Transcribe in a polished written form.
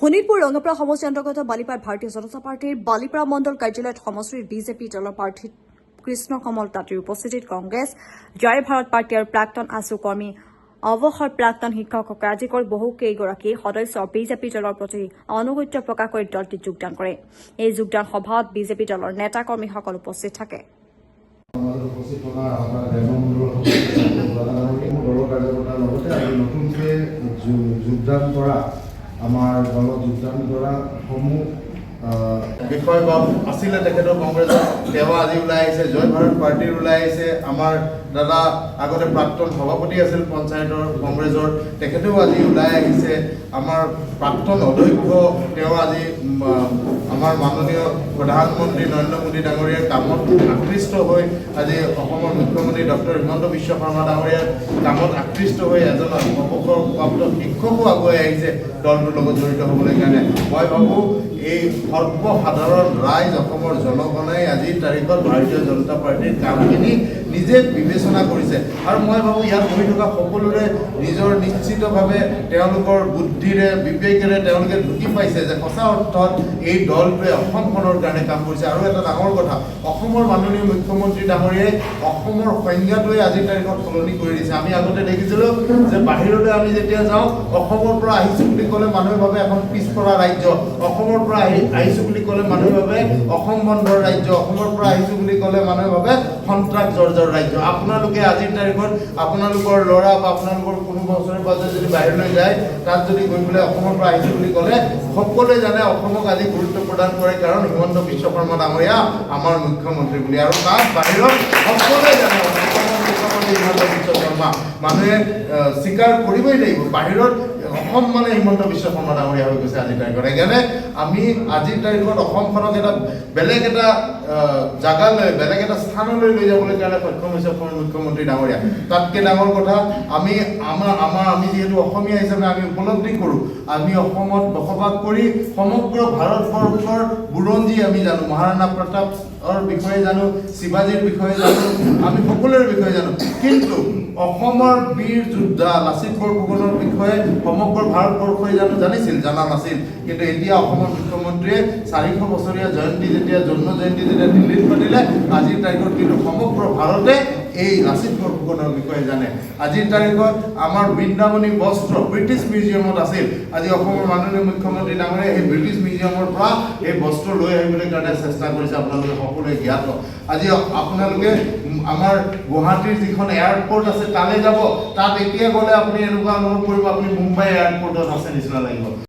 শোণিতপুৰ ৰঙাপাৰা সমষ্টি অন্তৰ্গত বালিপাড় ভাৰতীয় জনতা পাৰ্টিৰ বালিপাড়া মণ্ডল কাৰ্যালয়ত সমষ্টিৰ বিজেপি দলৰ প্ৰাৰ্থী কৃষ্ণ কমল তাঁতীৰ উপস্থিতিত কংগ্ৰেছ জয় ভাৰত পাৰ্টি আৰু প্ৰাক্তন আছু কৰ্মী অৱসৰ প্ৰাক্তন শিক্ষকসকলে আজি বহু কেইগৰাকী সদস্য বিজেপি দলৰ প্ৰতি আনুগত্য প্ৰকাশ কৰি দলটিত যোগদান কৰে। এই যোগদান সভাত বিজেপি দলৰ নেতা কৰ্মীসকল উপস্থিত থাকে। আমাৰ দলত যোগদান কৰা সমূহ বিষয় বা আছিলে তেখেতৰ কংগ্ৰেছৰ তেওঁ আজি ওলাই আহিছে, জয় ভাৰত পাৰ্টিৰ ওলাই আহিছে। আমাৰ দাদা আগতে প্ৰাক্তন সভাপতি আছিল পঞ্চায়তৰ কংগ্ৰেছৰ, তেখেতেও আজি ওলাই আহিছে। আমাৰ প্ৰাক্তন অধ্যক্ষ তেওঁ আজি আমাৰ মাননীয় প্ৰধানমন্ত্ৰী নৰেন্দ্ৰ মোদী ডাঙৰীয়াৰ কামত আকৃষ্ট হৈ আজি অসমৰ মুখ্যমন্ত্ৰী ডক্টৰ হিমন্ত বিশ্ব শৰ্মা ডাঙৰীয়াৰ কামত আকৃষ্ট হৈ এজন অৱসৰপ্ৰাপ্ত শিক্ষকো আগুৱাই আহিছে দলটোৰ লগত জড়িত হ'বলৈ কাৰণে। মই ভাবোঁ এই সৰ্বসাধাৰণ ৰাইজ অসমৰ জনগণে আজিৰ তাৰিখত ভাৰতীয় জনতা পাৰ্টিৰ কামখিনি নিজে বিবেচনা কৰিছে আৰু মই ভাবোঁ ইয়াত বহি থকা সকলোৰে নিজৰ নিশ্চিতভাৱে তেওঁলোকৰ বুদ্ধিৰে বিবেকেৰে তেওঁলোকে ঢুকি পাইছে যে সঁচা অৰ্থত এই দলটোৱে অসমখনৰ কাৰণে কাম কৰিছে। আৰু এটা ডাঙৰ কথা, অসমৰ মাননীয় মুখ্যমন্ত্ৰী ডাঙৰীয়াই অসমৰ সংজ্ঞাটোৱে আজিৰ তাৰিখত সলনি কৰি দিছে। আমি আগতে দেখিছিলোঁ যে বাহিৰলৈ আমি যেতিয়া যাওঁ অসমৰ পৰা আহিছোঁ বুলি ক'লে মানুহে ভাবে এখন পিছপৰা ৰাজ্য, অসমৰ পৰা আহিছোঁ বুলি ক'লে মানুহে ভাবে অসম বন্ধৰ ৰাজ্য, অসমৰ পৰা আহিছোঁ বুলি ক'লে মানুহে ভাবে সন্ত্ৰাস জৰ্জৰ ৰাজ্য। আপোনালোকে আজিৰ তাৰিখত আপোনালোকৰ ল'ৰা বা আপোনালোকৰ কোনো বছৰে পাছত যদি বাহিৰলৈ যায়, তাত যদি গৈ পেলাই অসমৰ পৰা আহিছোঁ বুলি ক'লে সকলোৱে জানে অসমক আজি গুৰুত্ব প্ৰদান কৰে, কাৰণ হিমন্ত বিশ্ব শৰ্মা ডাঙৰীয়া আমাৰ মুখ্যমন্ত্ৰী বুলি। আৰু তাত বাহিৰত সকলোৱে জানে মুখ্যমন্ত্ৰী হিমন্ত বিশ্ব শৰ্মা, মানুহে স্বীকাৰ কৰিবই লাগিব বাহিৰত অসম মানে হিমন্ত বিশ্ব শৰ্মা ডাঙৰীয়া হৈ গৈছে আজিৰ তাৰিখত। সেইকাৰণে আমি আজিৰ তাৰিখত অসমখনক এটা বেলেগ এটা জাগালৈ, বেলেগ এটা স্থানলৈ লৈ যাবলৈ কাৰণে সক্ষম হৈছে অসমৰ মুখ্যমন্ত্ৰী ডাঙৰীয়া। তাতকৈ ডাঙৰ কথা, আমি যিহেতু অসমীয়া হিচাপে আমি উপলব্ধি কৰোঁ, আমি অসমত বসবাস কৰি সমগ্ৰ ভাৰতবৰ্ষৰ বুৰঞ্জী আমি জানো, মহাৰাণা প্ৰতাপৰ বিষয়ে জানো, শিৱাজীৰ বিষয়ে জানো, আমি সকলোৰে বিষয়ে জানো। কিন্তু অসমৰ বীৰ যোদ্ধা লাচিত বৰফুকনৰ বিষয়ে সমগ্ৰ ভাৰতবৰ্ষই জানা নাছিল। কিন্তু এতিয়া অসমৰ মুখ্যমন্ত্ৰীয়ে 400 বছৰীয়া জয়ন্তী যেতিয়া জন্ম জয়ন্তী যেতিয়া দিল্লীত পাতিলে, আজিৰ তাৰিখত কিন্তু সমগ্ৰ ভাৰতে এই লাচিত বৰফুকনৰ বিষয়ে জানে। আজিৰ তাৰিখত আমাৰ বৃন্দাবনী বস্ত্ৰ ব্ৰিটিছ মিউজিয়ামত আছিল। আজি অসমৰ মাননীয় মুখ্যমন্ত্ৰী ডাঙৰীয়াই সেই ব্ৰিটিছ মিউজিয়ামৰ পৰা এই বস্ত্ৰ লৈ আহিবলৈ কাৰণে চেষ্টা কৰিছে, আপোনালোকে সকলোৱে জ্ঞাত। আজি আপোনালোকে আমাৰ গুৱাহাটীৰ যিখন এয়াৰপৰ্ট আছে তালৈ যাব, তাত এতিয়া গ'লে আপুনি এনেকুৱা অনুভৱ কৰিব আপুনি মুম্বাই এয়াৰপৰ্টত আছে নিচিনা লাগিব।